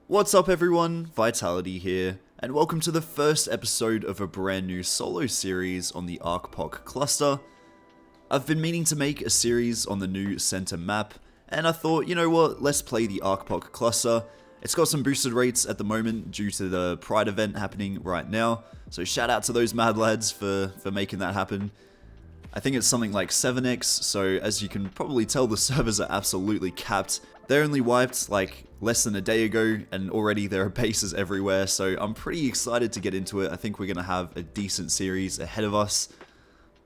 What's up everyone, Vitality here, and welcome to the first episode of a brand new solo series on the ARK cluster. I've been meaning to make a series on the new center map, and I thought, you know what, let's play the ARK cluster. It's got some boosted rates at the moment due to the Pride event happening right now, so shout out to those mad lads for making that happen. I think it's something like 7x, so as you can probably tell, the servers are absolutely capped. They only wiped like less than a day ago, and already there are bases everywhere, so I'm pretty excited to get into it. I think we're going to have a decent series ahead of us.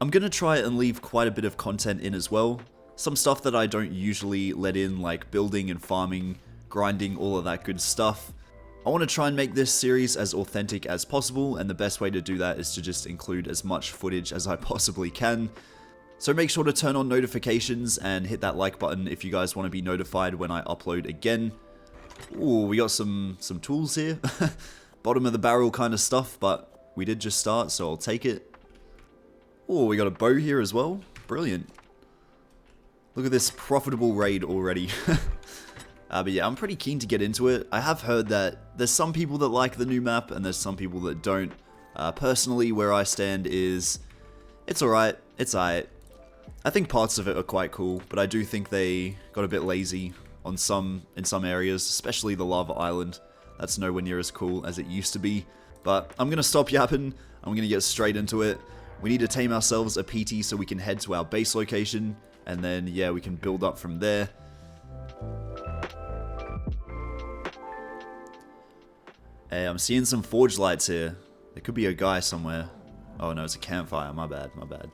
I'm going to try and leave quite a bit of content in as well. Some stuff that I don't usually let in, like building and farming, grinding, all of that good stuff. I want to try and make this series as authentic as possible, and the best way to do that is to just include as much footage as I possibly can. So make sure to turn on notifications and hit that like button if you guys want to be notified when I upload again. Ooh, we got some tools here. Bottom of the barrel kind of stuff, but we did just start, so I'll take it. Ooh, we got a bow here as well. Brilliant. Look at this profitable raid already. But yeah, I'm pretty keen to get into it. I have heard that there's some people that like the new map and there's some people that don't. Personally, where I stand is, it's alright, it's alright. I think parts of it are quite cool, but I do think they got a bit lazy in some areas, especially the Lava Island. That's nowhere near as cool as it used to be. But I'm going to stop yapping, I'm going to get straight into it. We need to tame ourselves a PT so we can head to our base location, and then yeah, we can build up from there. Hey, I'm seeing some forge lights here. There could be a guy somewhere. Oh no, it's a campfire. My bad, my bad.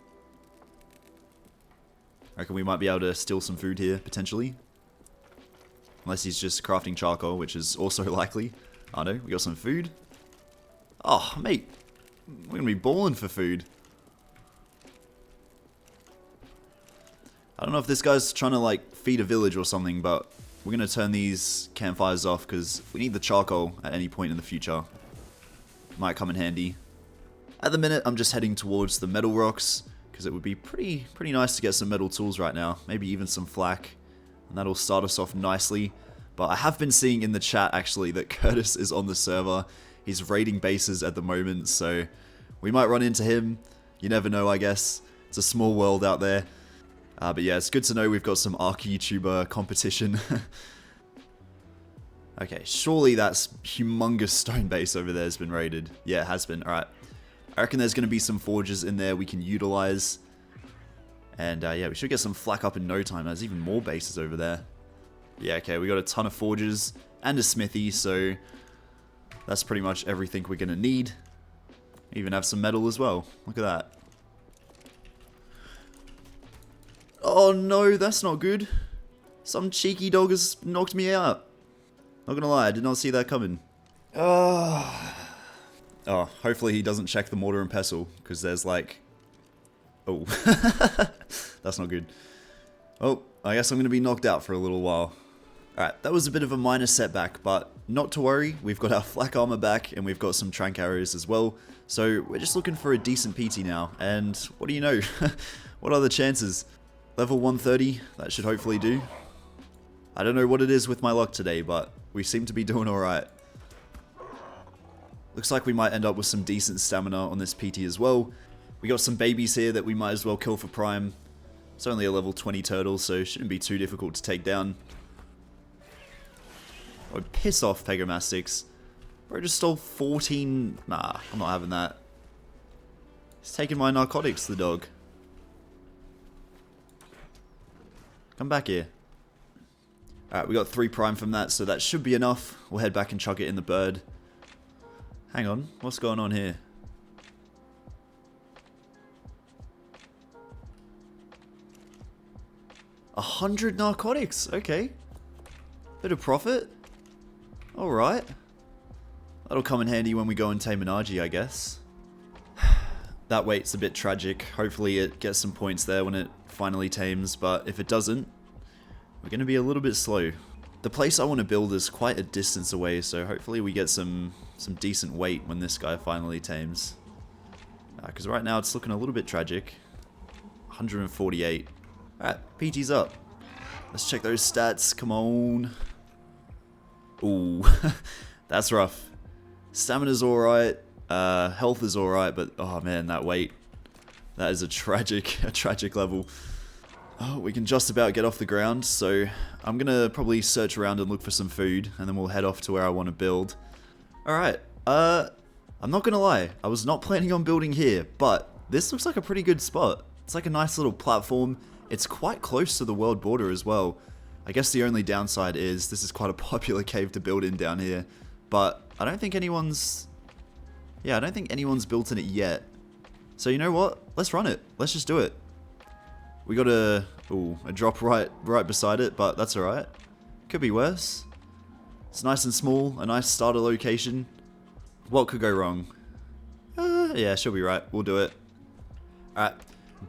I reckon we might be able to steal some food here, potentially. Unless he's just crafting charcoal, which is also likely. Oh no, we got some food. Oh, mate. We're gonna be balling for food. I don't know if this guy's trying to like feed a village or something, but we're going to turn these campfires off because we need the charcoal at any point in the future. Might come in handy. At the minute, I'm just heading towards the metal rocks because it would be pretty nice to get some metal tools right now. Maybe even some flak, and that'll start us off nicely. But I have been seeing in the chat actually that Curtis is on the server. He's raiding bases at the moment, so we might run into him. You never know, I guess. It's a small world out there. But yeah, it's good to know we've got some ARK YouTuber competition. Okay, surely that humongous stone base over there has been raided. Yeah, it has been. Alright. I reckon there's going to be some forges in there we can utilize. And yeah, we should get some flak up in no time. There's even more bases over there. Yeah, okay, we got a ton of forges and a smithy, so that's pretty much everything we're going to need. Even have some metal as well. Look at that. Oh no, that's not good. Some cheeky dog has knocked me out. Not gonna lie, I did not see that coming. Oh, hopefully he doesn't check the mortar and pestle, because there's like... Oh, that's not good. Oh, I guess I'm gonna be knocked out for a little while. Alright, that was a bit of a minor setback, but not to worry. We've got our flak armor back, and we've got some trank arrows as well. So we're just looking for a decent PT now, and what do you know? What are the chances? Level 130, that should hopefully do. I don't know what it is with my luck today, but we seem to be doing alright. Looks like we might end up with some decent stamina on this PT as well. We got some babies here that we might as well kill for prime. It's only a level 20 turtle, so it shouldn't be too difficult to take down. Oh, piss off, Pegomastics. Bro just stole 14... Nah, I'm not having that. He's taking my narcotics, the dog. Come back here. Alright, we got 3 prime from that, so that should be enough. We'll head back and chuck it in the bird. Hang on, what's going on here? $100 narcotics, okay. Bit of profit. Alright. That'll come in handy when we go and tame an RG, I guess. That wait's a bit tragic. Hopefully it gets some points there when it finally tames, but if it doesn't, we're going to be a little bit slow. The place I want to build is quite a distance away, so hopefully we get some decent weight when this guy finally tames. Because right now it's looking a little bit tragic. 148. Alright, PT's up. Let's check those stats, come on. Ooh, that's rough. Stamina's alright, health is alright, but oh man, that weight. That is a tragic level. Oh, we can just about get off the ground, so I'm gonna probably search around and look for some food, and then we'll head off to where I want to build. Alright, I'm not gonna lie, I was not planning on building here, but this looks like a pretty good spot. It's like a nice little platform. It's quite close to the world border as well. I guess the only downside is this is quite a popular cave to build in down here, but I don't think anyone's built in it yet. So you know what? Let's run it. Let's just do it. We got a drop right beside it, but that's alright. Could be worse. It's nice and small, a nice starter location. What could go wrong? Yeah, she'll be right. We'll do it. Alright.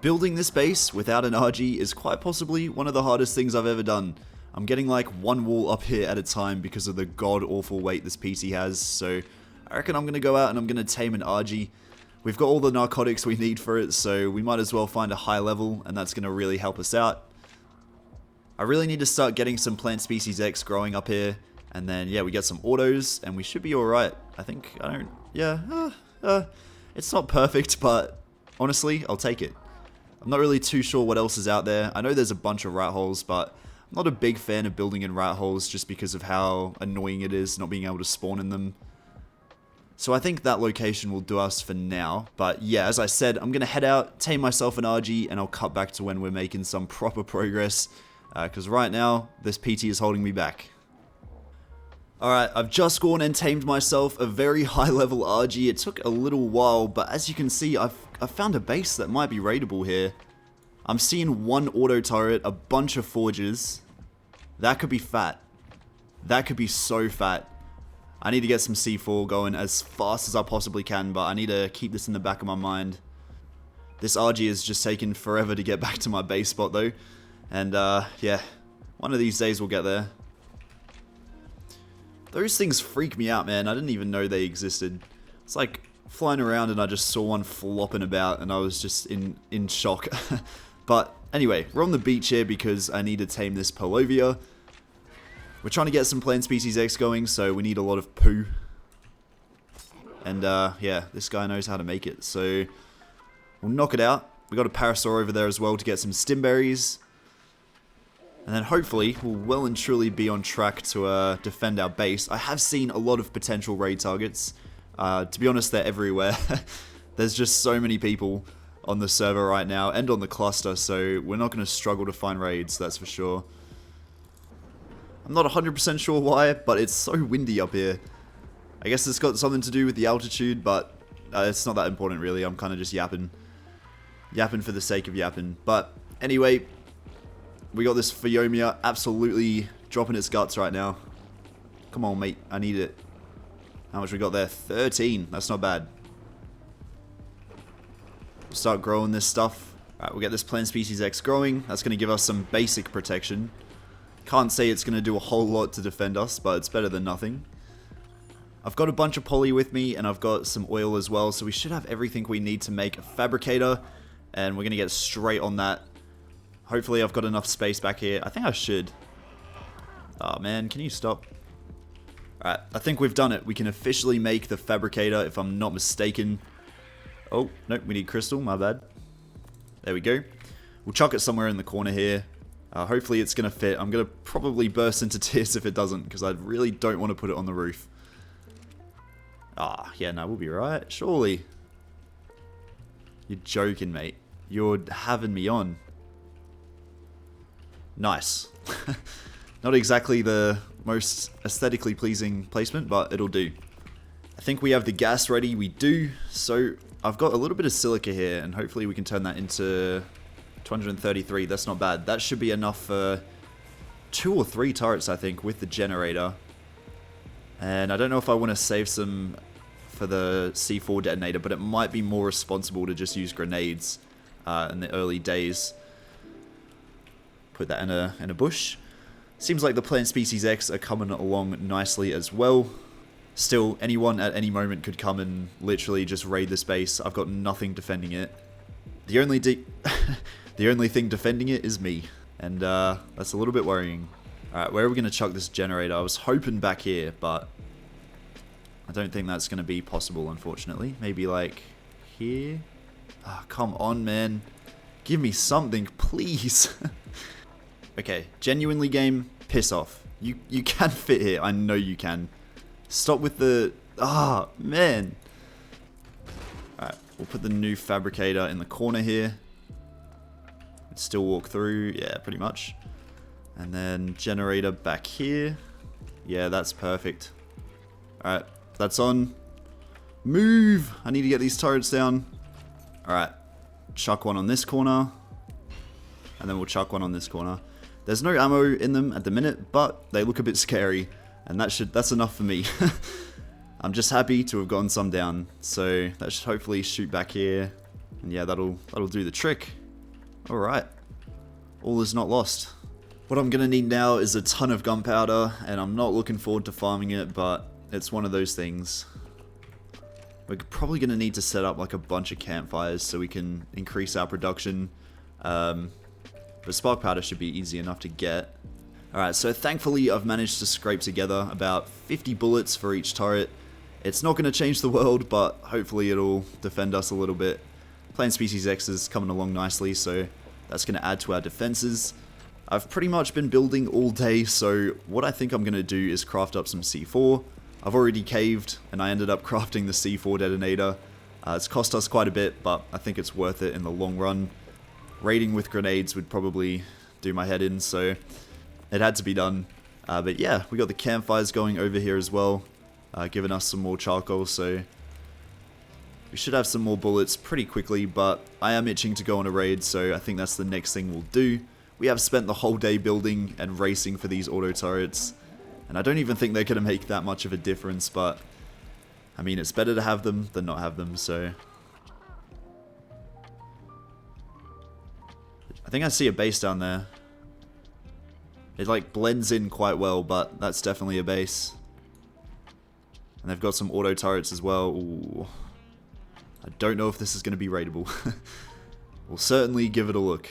Building this base without an RG is quite possibly one of the hardest things I've ever done. I'm getting like one wall up here at a time because of the god-awful weight this PC has, so I reckon I'm going to go out and I'm going to tame an RG. We've got all the narcotics we need for it, so we might as well find a high level, and that's going to really help us out. I really need to start getting some plant species X growing up here, and then, yeah, we get some autos, and we should be alright. It's not perfect, but honestly, I'll take it. I'm not really too sure what else is out there. I know there's a bunch of rat holes, but I'm not a big fan of building in rat holes just because of how annoying it is not being able to spawn in them. So I think that location will do us for now. But yeah, as I said, I'm going to head out, tame myself an RG, and I'll cut back to when we're making some proper progress. Because right now, this PT is holding me back. Alright, I've just gone and tamed myself a very high level RG. It took a little while, but as you can see, I've found a base that might be raidable here. I'm seeing one auto turret, a bunch of forges. That could be fat. That could be so fat. I need to get some C4 going as fast as I possibly can, but I need to keep this in the back of my mind. This RG is just taking forever to get back to my base spot though. And yeah, one of these days we'll get there. Those things freak me out, man. I didn't even know they existed. It's like flying around and I just saw one flopping about and I was just in shock. But anyway, we're on the beach here because I need to tame this Polovia. We're trying to get some plant species X going, so we need a lot of poo. And yeah, this guy knows how to make it, so we'll knock it out. We got a parasaur over there as well to get some stimberries. And then hopefully we'll well and truly be on track to defend our base. I have seen a lot of potential raid targets. To be honest, they're everywhere. There's just so many people on the server right now and on the cluster, so we're not going to struggle to find raids, that's for sure. I'm not 100% sure why, but it's so windy up here. I guess it's got something to do with the altitude, but it's not that important really. I'm kind of just yapping. Yapping for the sake of yapping. But anyway, we got this Phiomia absolutely dropping its guts right now. Come on, mate. I need it. How much we got there? 13. That's not bad. We'll start growing this stuff. Alright, we'll get this plant species X growing. That's going to give us some basic protection. Can't say it's going to do a whole lot to defend us, but it's better than nothing. I've got a bunch of poly with me, and I've got some oil as well, so we should have everything we need to make a fabricator, and we're going to get straight on that. Hopefully I've got enough space back here. I think I should. Oh man, can you stop? Alright, I think we've done it. We can officially make the fabricator, if I'm not mistaken. Oh, nope, we need crystal, my bad. There we go. We'll chuck it somewhere in the corner here. Hopefully it's going to fit. I'm going to probably burst into tears if it doesn't, because I really don't want to put it on the roof. Ah, yeah, no, we'll be right. Surely. You're joking, mate. You're having me on. Nice. Not exactly the most aesthetically pleasing placement, but it'll do. I think we have the gas ready. We do. So I've got a little bit of silica here, and hopefully we can turn that into 233, that's not bad. That should be enough for 2 or 3 turrets, I think, with the generator. And I don't know if I want to save some for the C4 detonator, but it might be more responsible to just use grenades in the early days. Put that in a bush. Seems like the plant species X are coming along nicely as well. Still, anyone at any moment could come and literally just raid this base. I've got nothing defending it. The only thing defending it is me, and that's a little bit worrying. Alright, where are we going to chuck this generator? I was hoping back here, but I don't think that's going to be possible, unfortunately. Maybe like here? Ah, come on, man. Give me something, please. Okay, genuinely game, piss off. You can fit here. I know you can. Stop with the... Ah, man. Alright, we'll put the new fabricator in the corner here. Still walk through. Yeah, pretty much. And then generator back here. Yeah, that's perfect. Alright, that's on. Move! I need to get these turrets down. Alright, chuck one on this corner. And then we'll chuck one on this corner. There's no ammo in them at the minute, but they look a bit scary. And that's enough for me. I'm just happy to have gotten some down. So that should hopefully shoot back here. And yeah, that'll do the trick. Alright. All is not lost. What I'm going to need now is a ton of gunpowder, and I'm not looking forward to farming it, but it's one of those things. We're probably going to need to set up like a bunch of campfires so we can increase our production. But spark powder should be easy enough to get. Alright, so thankfully I've managed to scrape together about 50 bullets for each turret. It's not going to change the world, but hopefully it'll defend us a little bit. Plant Species X is coming along nicely, so that's going to add to our defenses. I've pretty much been building all day, so what I think I'm going to do is craft up some C4. I've already caved, and I ended up crafting the C4 detonator. It's cost us quite a bit, but I think it's worth it in the long run. Raiding with grenades would probably do my head in, so it had to be done. But yeah, we got the campfires going over here as well, giving us some more charcoal, so we should have some more bullets pretty quickly, but I am itching to go on a raid, so I think that's the next thing we'll do. We have spent the whole day building and racing for these auto turrets, and I don't even think they're going to make that much of a difference, but I mean, it's better to have them than not have them, so I think I see a base down there. It like blends in quite well, but that's definitely a base. And they've got some auto turrets as well. Ooh. I don't know if this is going to be raidable. We'll certainly give it a look.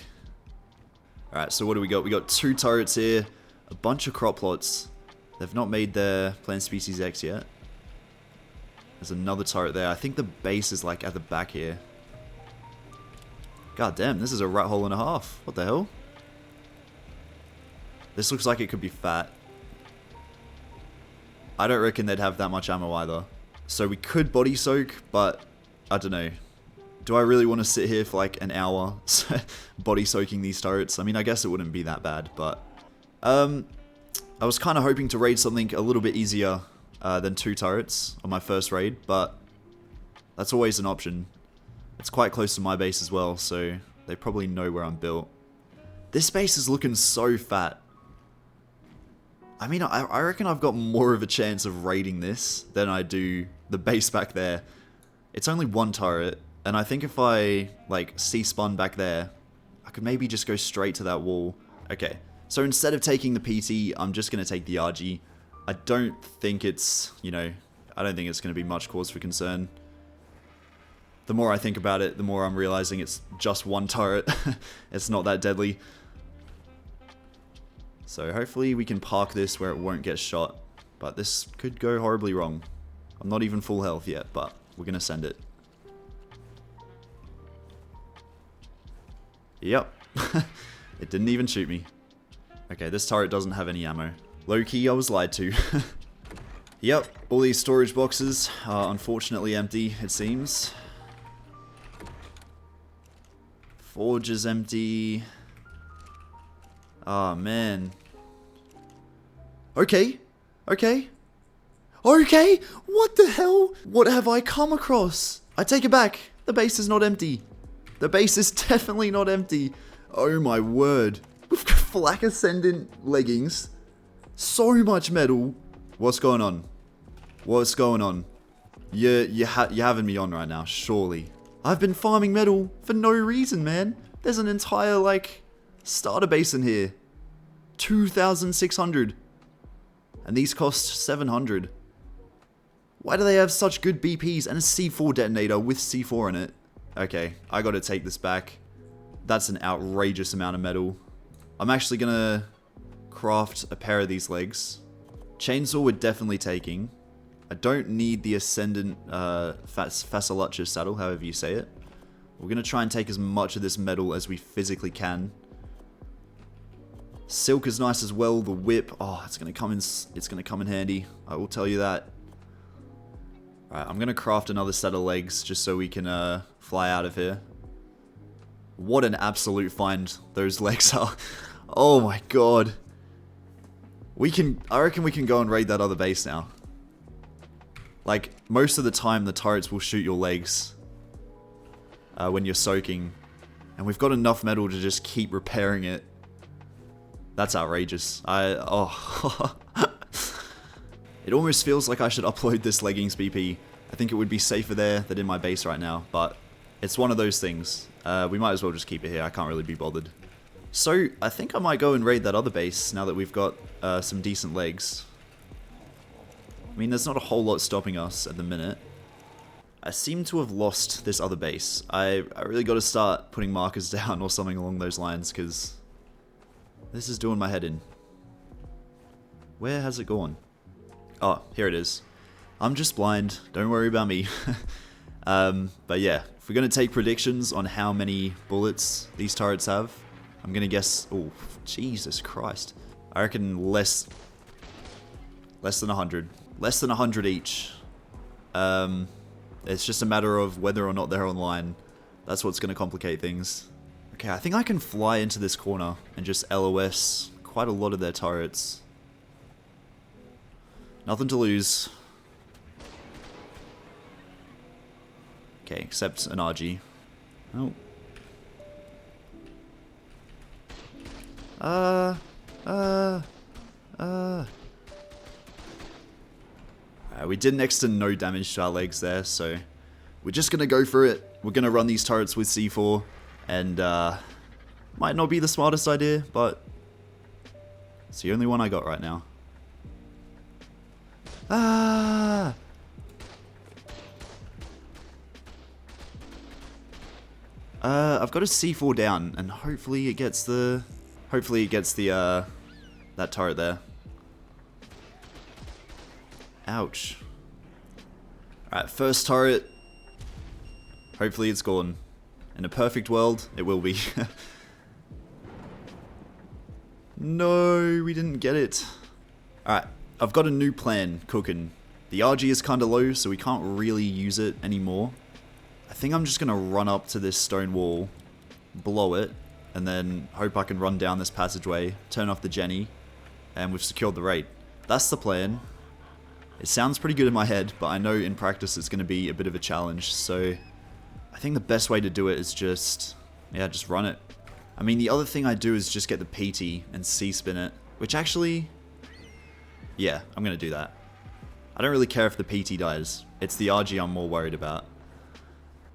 Alright, so what do we got? We got 2 turrets here, a bunch of crop plots. They've not made their Plant Species X yet. There's another turret there. I think the base is like at the back here. God damn, this is a rat hole and a half. What the hell? This looks like it could be fat. I don't reckon they'd have that much ammo either. So we could body soak, but I don't know. Do I really want to sit here for like an hour body soaking these turrets? I mean, I guess it wouldn't be that bad, but I was kind of hoping to raid something a little bit easier than 2 turrets on my first raid, but that's always an option. It's quite close to my base as well, so they probably know where I'm built. This base is looking so fat. I mean, I reckon I've got more of a chance of raiding this than I do the base back there. It's only 1 turret, and I think if I, like, C-spun back there, I could maybe just go straight to that wall. Okay, so instead of taking the PT, I'm just going to take the RG. I don't think it's, you know, I don't think it's going to be much cause for concern. The more I think about it, the more I'm realizing it's just 1 turret. It's not that deadly. So hopefully we can park this where it won't get shot. But this could go horribly wrong. I'm not even full health yet, but we're going to send it. Yep. It didn't even shoot me. Okay, this turret doesn't have any ammo. Low-key, I was lied to. Yep, all these storage boxes are unfortunately empty, it seems. Forge is empty. Oh, man. Okay. Okay. Okay! What the hell? What have I come across? I take it back. The base is not empty. The base is definitely not empty. Oh my word. We've got Flak Ascendant leggings. So much metal. What's going on? What's going on? You're having me on right now, surely. I've been farming metal for no reason, man. There's an entire, like, starter base in here. 2,600. And these cost 700. Why do they have such good BPs and a C4 detonator with C4 in it? Okay, I gotta take this back. That's an outrageous amount of metal. I'm actually gonna craft a pair of these legs. Chainsaw we're definitely taking. I don't need the Ascendant Facilucha saddle, however you say it. We're going to try and take as much of this metal as we physically can. Silk is nice as well. The whip, oh, it's going to come in handy. I will tell you that. Alright, I'm going to craft another set of legs just so we can fly out of here. What an absolute find those legs are. Oh my god. I reckon we can go and raid that other base now. Like, most of the time the turrets will shoot your legs when you're soaking. And we've got enough metal to just keep repairing it. That's outrageous. Oh. It almost feels like I should upload this leggings BP. I think it would be safer there than in my base right now. But it's one of those things. We might as well just keep it here. I can't really be bothered. So, I think I might go and raid that other base now that we've got some decent legs. I mean, there's not a whole lot stopping us at the minute. I seem to have lost this other base. I really got to start putting markers down or something along those lines, because this is doing my head in. Where has it gone? Oh, here it is. I'm just blind. Don't worry about me. But yeah, if we're going to take predictions on how many bullets these turrets have, I'm going to guess... Oh, Jesus Christ. I reckon less than 100. Less than 100 each. It's just a matter of whether or not they're online. That's what's going to complicate things. Okay, I think I can fly into this corner and just LOS quite a lot of their turrets. Nothing to lose. Okay, except an RG. Oh. We did next to no damage to our legs there, so we're just gonna go for it. We're gonna run these turrets with C4, and might not be the smartest idea, but it's the only one I got right now. I've got a C4 down, and hopefully it gets the that turret there. Ouch. Alright, first turret. Hopefully it's gone. In a perfect world, it will be. No, we didn't get it. Alright, I've got a new plan cooking. The RG is kinda low, so we can't really use it anymore. I think I'm just gonna run up to this stone wall, blow it, and then hope I can run down this passageway, turn off the Jenny, and we've secured the raid. That's the plan. It sounds pretty good in my head, but I know in practice it's going to be a bit of a challenge, so I think the best way to do it is just run it. I mean, the other thing I do is just get the PT and C-spin it, which actually, yeah, I'm going to do that. I don't really care if the PT dies. It's the RG I'm more worried about.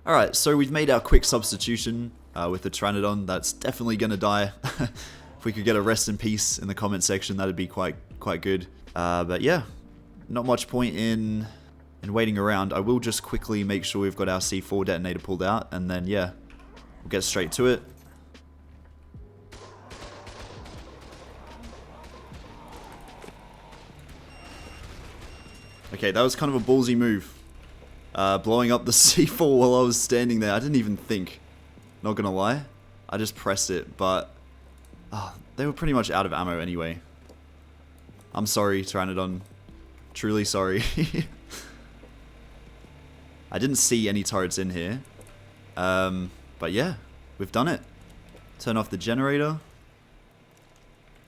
Alright, so we've made our quick substitution with the Pteranodon. That's definitely going to die. If we could get a rest in peace in the comment section, that'd be quite good. But yeah. Not much point in waiting around. I will just quickly make sure we've got our C4 detonator pulled out, and then yeah, we'll get straight to it. Okay, that was kind of a ballsy move. Blowing up the C4 while I was standing there. I didn't even think. Not gonna lie. I just pressed it, but they were pretty much out of ammo anyway. I'm sorry, Pteranodon. Truly sorry. I didn't see any turrets in here. But yeah, we've done it. Turn off the generator.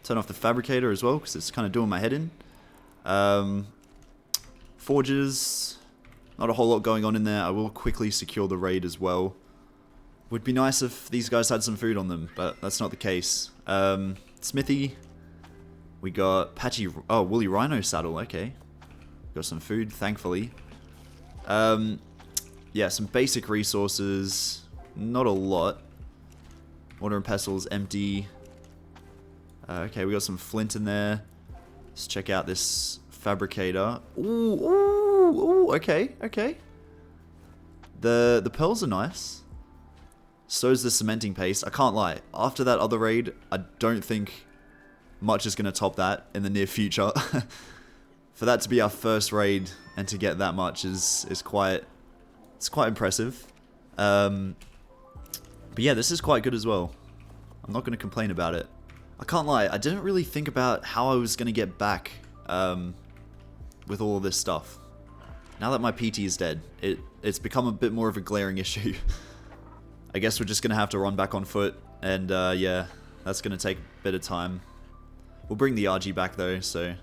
Turn off the fabricator as well, because it's kind of doing my head in. Forges. Not a whole lot going on in there. I will quickly secure the raid as well. Would be nice if these guys had some food on them, but that's not the case. Smithy. We got patchy... Oh, woolly rhino saddle. Okay. Got some food, thankfully. Yeah, some basic resources. Not a lot. Water and pestles, empty. Okay, we got some flint in there. Let's check out this fabricator. Ooh, okay. The pearls are nice. So is the cementing paste. I can't lie. After that other raid, I don't think much is going to top that in the near future. For that to be our first raid and to get that much is quite impressive. But yeah, this is quite good as well. I'm not going to complain about it. I can't lie, I didn't really think about how I was going to get back with all of this stuff. Now that my PT is dead, it's become a bit more of a glaring issue. I guess we're just going to have to run back on foot, and yeah, that's going to take a bit of time. We'll bring the RG back though, so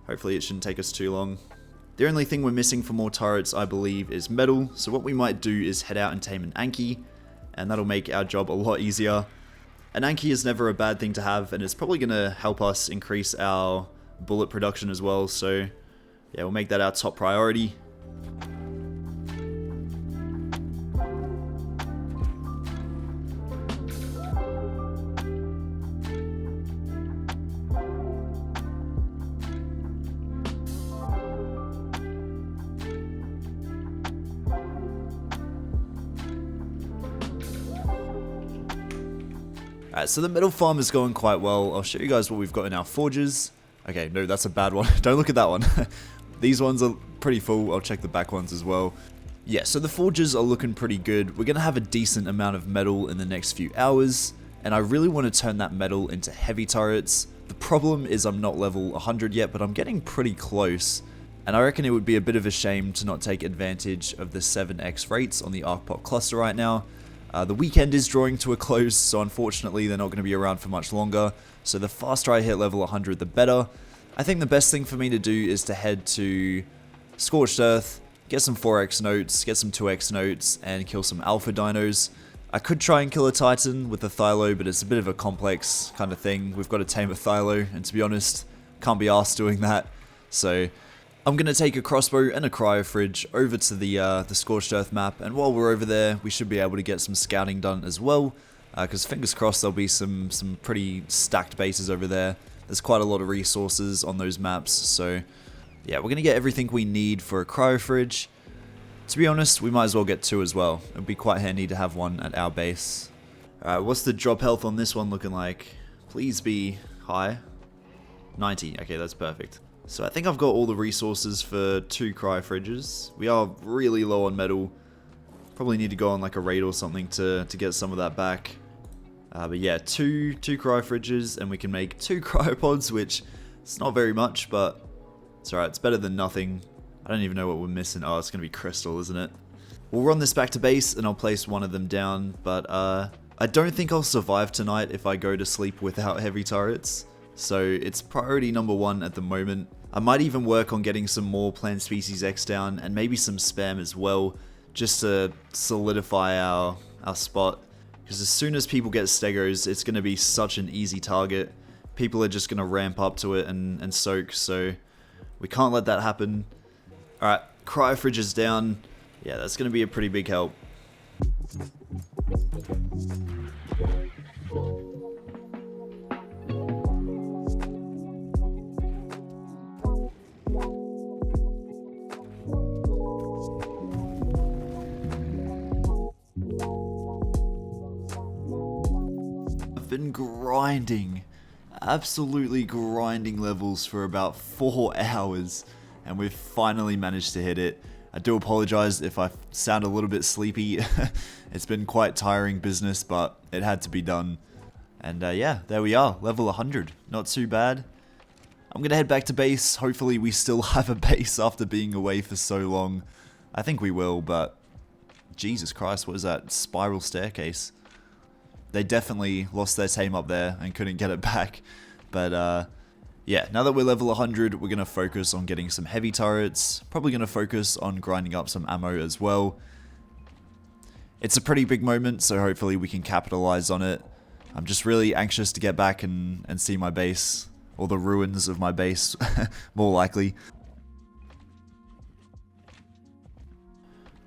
hopefully it shouldn't take us too long. The only thing we're missing for more turrets, I believe, is metal, so what we might do is head out and tame an Anki, and that'll make our job a lot easier. An Anki is never a bad thing to have, and it's probably going to help us increase our bullet production as well, so yeah, we'll make that our top priority. Alright, so the metal farm is going quite well. I'll show you guys what we've got in our forges. Okay, no, that's a bad one. Don't look at that one. These ones are pretty full. I'll check the back ones as well. Yeah, so the forges are looking pretty good. We're going to have a decent amount of metal in the next few hours, and I really want to turn that metal into heavy turrets. The problem is I'm not level 100 yet, but I'm getting pretty close, and I reckon it would be a bit of a shame to not take advantage of the 7x rates on the ARK cluster right now. The weekend is drawing to a close, so unfortunately they're not going to be around for much longer, so the faster I hit level 100 the better. I think the best thing for me to do is to head to Scorched Earth, get some 4x notes, get some 2x notes, and kill some alpha dinos. I could try and kill a titan with a Thylo, but it's a bit of a complex kind of thing. We've got to tame a Thylo, and to be honest, can't be arsed doing that. So I'm going to take a crossbow and a cryo fridge over to the Scorched Earth map, and while we're over there, we should be able to get some scouting done as well, because fingers crossed there'll be some pretty stacked bases over there. There's quite a lot of resources on those maps, so yeah, we're going to get everything we need for a cryo fridge. To be honest, we might as well get 2 as well. It would be quite handy to have one at our base. Alright, what's the drop health on this one looking like? Please be high. 90, okay, that's perfect. So I think I've got all the resources for 2 cryo fridges. We are really low on metal. Probably need to go on like a raid or something to get some of that back. But yeah, two cryo fridges, and we can make 2 cryopods, which it's not very much, but it's alright, it's better than nothing. I don't even know what we're missing. Oh, it's going to be crystal, isn't it? We'll run this back to base, and I'll place one of them down, but I don't think I'll survive tonight if I go to sleep without heavy turrets. So it's priority number 1 at the moment. I might even work on getting some more plant species X down, and maybe some spam as well, just to solidify our spot. Because as soon as people get stegos, it's going to be such an easy target. People are just going to ramp up to it and soak, so we can't let that happen. Alright, cryo fridge is down. Yeah, that's going to be a pretty big help. Been grinding, absolutely grinding levels for about 4 hours, and we've finally managed to hit it. I do apologize if I sound a little bit sleepy. It's been quite tiring business, but it had to be done. And yeah, there we are, level 100. Not too bad. I'm gonna head back to base. Hopefully we still have a base after being away for so long. I think we will, but Jesus Christ, what is that? Spiral staircase. They definitely lost their tame up there and couldn't get it back. But yeah, now that we're level 100, we're going to focus on getting some heavy turrets. Probably going to focus on grinding up some ammo as well. It's a pretty big moment, so hopefully we can capitalize on it. I'm just really anxious to get back and see my base, or the ruins of my base, more likely.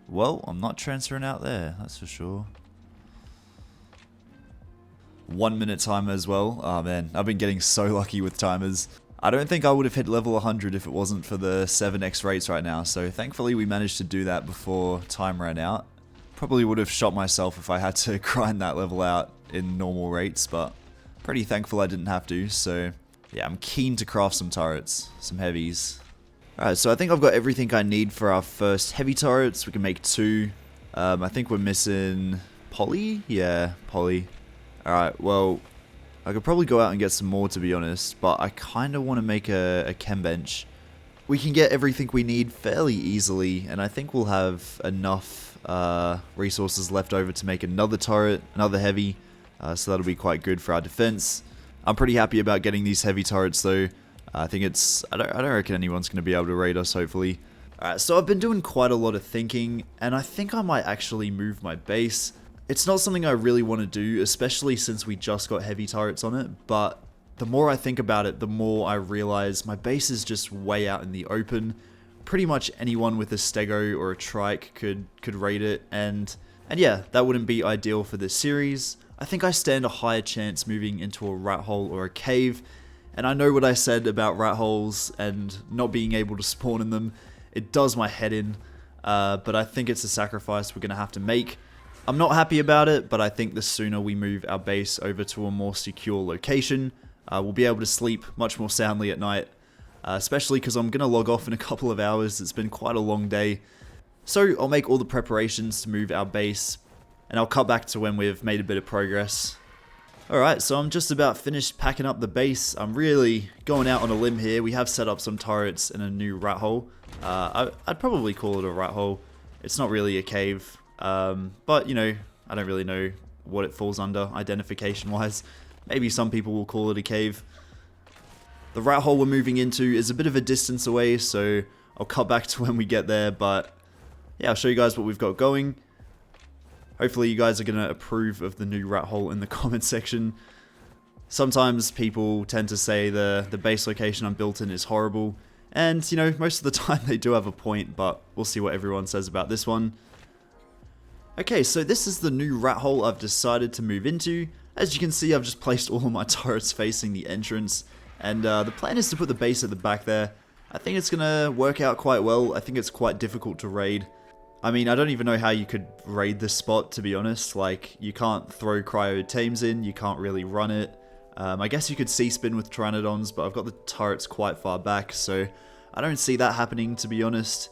Well, I'm not transferring out there, that's for sure. 1 minute timer as well. Oh man, I've been getting so lucky with timers. I don't think I would have hit level 100 if it wasn't for the 7x rates right now, so thankfully we managed to do that before time ran out. Probably would have shot myself if I had to grind that level out in normal rates, but Pretty thankful I didn't have to, so yeah, I'm keen to craft some turrets, some heavies. Alright, so I think I've got everything I need for our first heavy turrets. We can make 2. I think we're missing poly? Yeah, poly. Alright, well, I could probably go out and get some more, to be honest, but I kind of want to make a chem bench. We can get everything we need fairly easily, and I think we'll have enough resources left over to make another turret, another heavy, so that'll be quite good for our defense. I'm pretty happy about getting these heavy turrets though. I think I don't reckon anyone's going to be able to raid us, hopefully. Alright, so I've been doing quite a lot of thinking, and I think I might actually move my base. It's not something I really want to do, especially since we just got heavy turrets on it, but the more I think about it, the more I realize my base is just way out in the open. Pretty much anyone with a stego or a trike could raid it, and yeah, that wouldn't be ideal for this series. I think I stand a higher chance moving into a rat hole or a cave, and I know what I said about rat holes and not being able to spawn in them. It does my head in, but I think it's a sacrifice we're going to have to make. I'm not happy about it, but I think the sooner we move our base over to a more secure location, we'll be able to sleep much more soundly at night, especially because I'm going to log off in a couple of hours. It's been quite a long day. So I'll make all the preparations to move our base, and I'll cut back to when we've made a bit of progress. Alright, so I'm just about finished packing up the base. I'm really going out on a limb here. We have set up some turrets in a new rat hole. I'd probably call it a rat hole. It's not really a cave, but you know, I don't really know what it falls under identification wise. Maybe some people will call it a cave. The rat hole we're moving into is a bit of a distance away, so I'll cut back to when we get there, but yeah, I'll show you guys what we've got going. Hopefully you guys are going to approve of the new rat hole in the comment section. Sometimes people tend to say the base location I'm built in is horrible, and you know, most of the time they do have a point, but we'll see what everyone says about this one. Okay, so this is the new rat hole I've decided to move into. As you can see, I've just placed all of my turrets facing the entrance, and the plan is to put the base at the back there. I think it's going to work out quite well. I think it's quite difficult to raid. I mean, I don't even know how you could raid this spot, to be honest. Like, you can't throw cryo tames in, you can't really run it. I guess you could C-spin with Pteranodons, but I've got the turrets quite far back, so I don't see that happening, to be honest.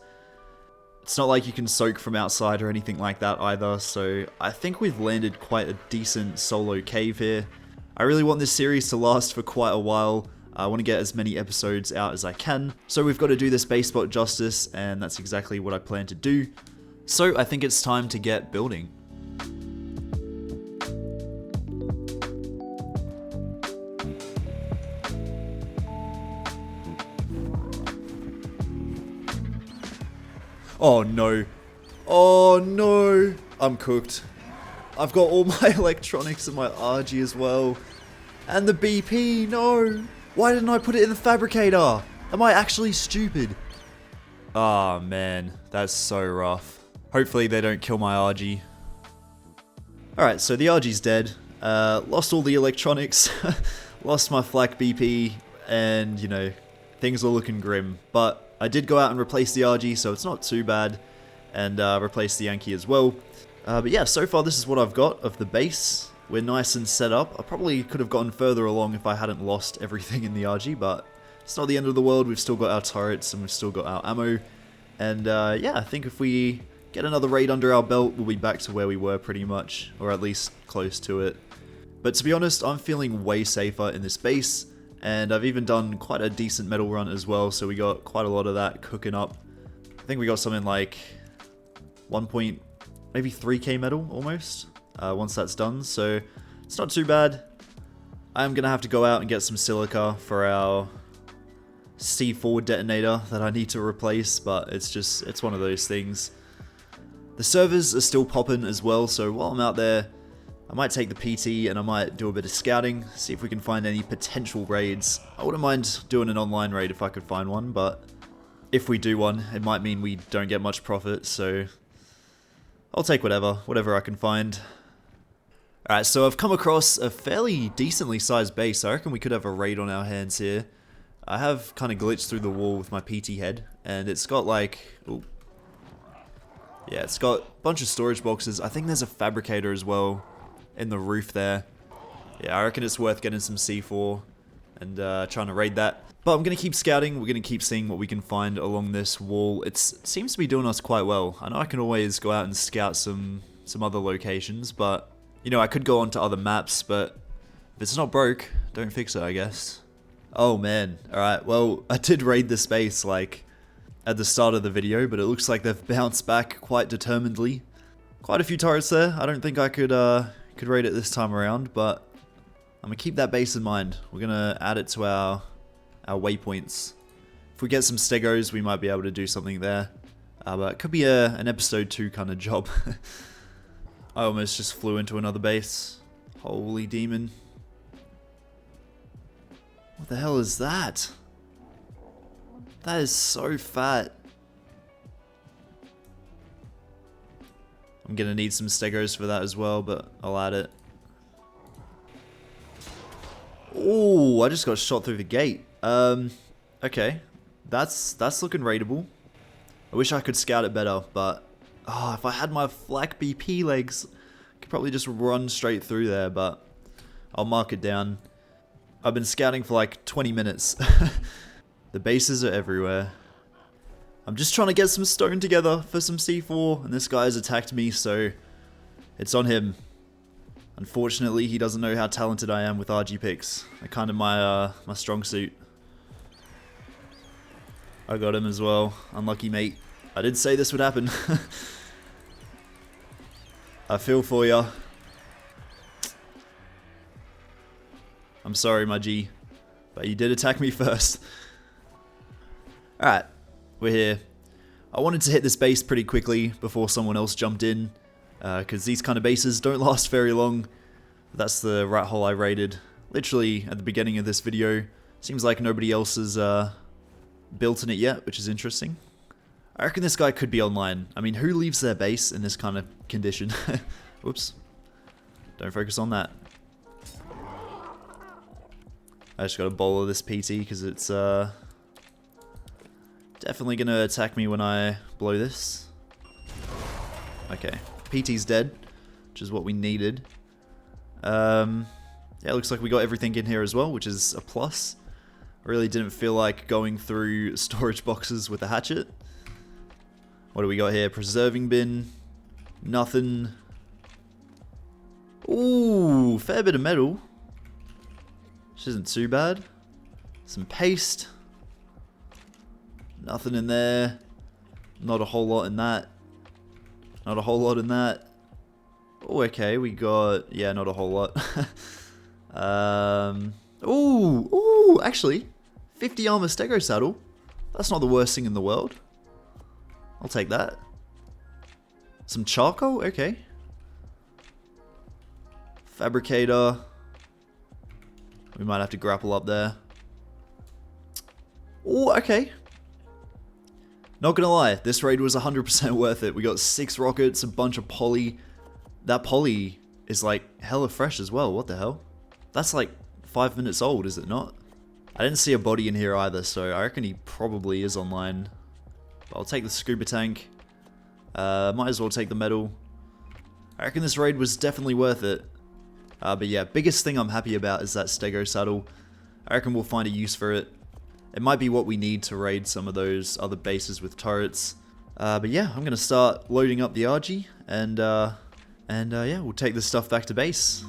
It's not like you can soak from outside or anything like that either, so I think we've landed quite a decent solo cave here. I really want this series to last for quite a while. I want to get as many episodes out as I can, so we've got to do this base spot justice, and that's exactly what I plan to do. So I think it's time to get building. Oh no. Oh no. I'm cooked. I've got all my electronics and my RG as well. And the BP, no. Why didn't I put it in the fabricator? Am I actually stupid? Ah, man, that's so rough. Hopefully they don't kill my RG. Alright, so the RG's dead. Lost all the electronics. Lost my flak BP. And, you know, things are looking grim. But I did go out and replace the RG, so it's not too bad. And replace the Yankee as well. But yeah, so far this is what I've got of the base. We're nice and set up. I probably could have gotten further along if I hadn't lost everything in the RG, but it's not the end of the world. We've still got our turrets and we've still got our ammo. And yeah, I think if we get another raid under our belt, we'll be back to where we were pretty much, or at least close to it. But to be honest, I'm feeling way safer in this base, and I've even done quite a decent metal run as well, so we got quite a lot of that cooking up. I think we got something like 3k metal almost, once that's done, so it's not too bad. I'm going to have to go out and get some silica for our C4 detonator that I need to replace, but it's one of those things. The servers are still popping as well, so while I'm out there, I might take the PT and I might do a bit of scouting, see if we can find any potential raids. I wouldn't mind doing an online raid if I could find one, but if we do one, it might mean we don't get much profit, so I'll take whatever I can find. Alright, so I've come across a fairly decently sized base. I reckon we could have a raid on our hands here. I have kind of glitched through the wall with my PT head, and it's got like... Ooh. Yeah, it's got a bunch of storage boxes. I think there's a fabricator as well in the roof there. Yeah, I reckon it's worth getting some C4 and trying to raid that. But I'm going to keep scouting. We're going to keep seeing what we can find along this wall. It seems to be doing us quite well. I know I can always go out and scout some other locations, but, you know, I could go on to other maps, but if it's not broke, don't fix it, I guess. Oh, man. Alright, well, I did raid this base, like, at the start of the video, but it looks like they've bounced back quite determinedly. Quite a few turrets there. I don't think I could raid it this time around, but I'm going to keep that base in mind. We're going to add it to our waypoints. If we get some stegos, we might be able to do something there. But it could be an episode 2 kind of job. I almost just flew into another base. Holy demon. What the hell is that? That is so fat. I'm gonna need some stegos for that as well, but I'll add it. Oh, I just got shot through the gate. Okay. That's looking raidable. I wish I could scout it better, but if I had my flak BP legs, I could probably just run straight through there, but I'll mark it down. I've been scouting for like 20 minutes. The bases are everywhere. I'm just trying to get some stone together for some C4, and this guy has attacked me, so it's on him. Unfortunately, he doesn't know how talented I am with RG picks. They're kind of my strong suit. I got him as well. Unlucky, mate. I did say this would happen. I feel for ya. I'm sorry, my G, but you did attack me first. Alright, we're here. I wanted to hit this base pretty quickly before someone else jumped in, because these kind of bases don't last very long. That's the rat hole I raided, literally at the beginning of this video. Seems like nobody else has built in it yet, which is interesting. I reckon this guy could be online. I mean, who leaves their base in this kind of condition? Whoops. Don't focus on that. I just got a bowl of this PT because it's definitely going to attack me when I blow this. Okay, PT's dead, which is what we needed. Yeah, looks like we got everything in here as well, which is a plus. I really didn't feel like going through storage boxes with a hatchet. What do we got here? Preserving bin. Nothing. Ooh, fair bit of metal. Which isn't too bad. Some paste. Nothing in there. Not a whole lot in that. Not a whole lot in that. Oh, okay, we got... yeah, not a whole lot. Ooh, actually, 50 armor stego saddle. That's not the worst thing in the world. I'll take that. Some charcoal? Okay. Fabricator. We might have to grapple up there. Oh, okay. Not gonna lie, this raid was 100% worth it. We got 6 rockets, a bunch of poly. That poly is like hella fresh as well. What the hell? That's like 5 minutes old, is it not? I didn't see a body in here either, so I reckon he probably is online. But I'll take the scuba tank. Might as well take the metal. I reckon this raid was definitely worth it. But yeah, biggest thing I'm happy about is that stego saddle. I reckon we'll find a use for it. It might be what we need to raid some of those other bases with turrets. But yeah, I'm gonna start loading up the RG, and yeah, we'll take this stuff back to base.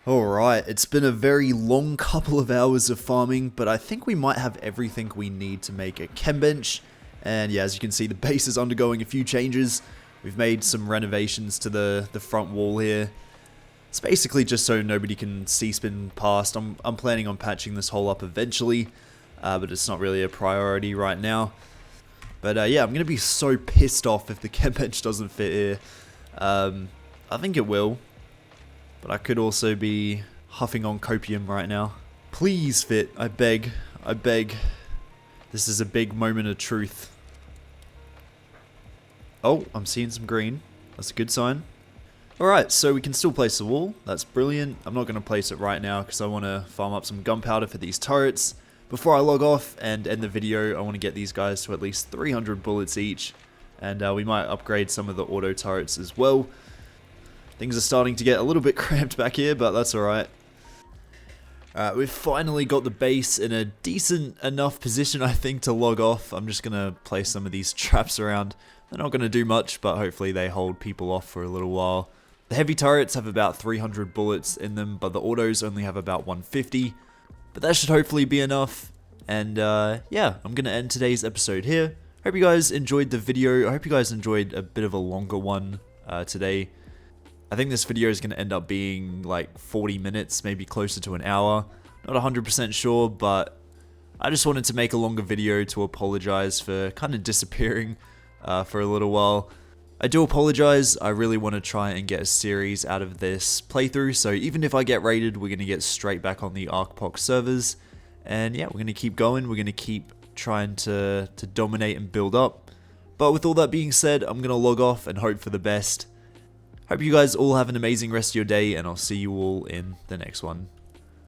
Alright, it's been a very long couple of hours of farming, but I think we might have everything we need to make a chem bench. And yeah, as you can see, the base is undergoing a few changes. We've made some renovations to the front wall here. It's basically just so nobody can C-spin past. I'm planning on patching this hole up eventually, but it's not really a priority right now. But yeah, I'm going to be so pissed off if the chem bench doesn't fit here. I think it will. But I could also be huffing on copium right now. Please fit, I beg. I beg. This is a big moment of truth. Oh, I'm seeing some green. That's a good sign. Alright, so we can still place the wall. That's brilliant. I'm not going to place it right now because I want to farm up some gunpowder for these turrets. Before I log off and end the video, I want to get these guys to at least 300 bullets each. And we might upgrade some of the auto turrets as well. Things are starting to get a little bit cramped back here, but that's alright. We've finally got the base in a decent enough position, I think, to log off. I'm just going to place some of these traps around. They're not going to do much, but hopefully they hold people off for a little while. The heavy turrets have about 300 bullets in them, but the autos only have about 150. But that should hopefully be enough. And yeah, I'm going to end today's episode here. Hope you guys enjoyed the video. I hope you guys enjoyed a bit of a longer one today. I think this video is going to end up being like 40 minutes, maybe closer to an hour. Not 100% sure, but I just wanted to make a longer video to apologize for kind of disappearing for a little while. I do apologize. I really want to try and get a series out of this playthrough, so even if I get raided, we're going to get straight back on the ARK servers. And yeah, we're going to keep going. We're going to keep trying to dominate and build up. But with all that being said, I'm going to log off and hope for the best. Hope you guys all have an amazing rest of your day, and I'll see you all in the next one.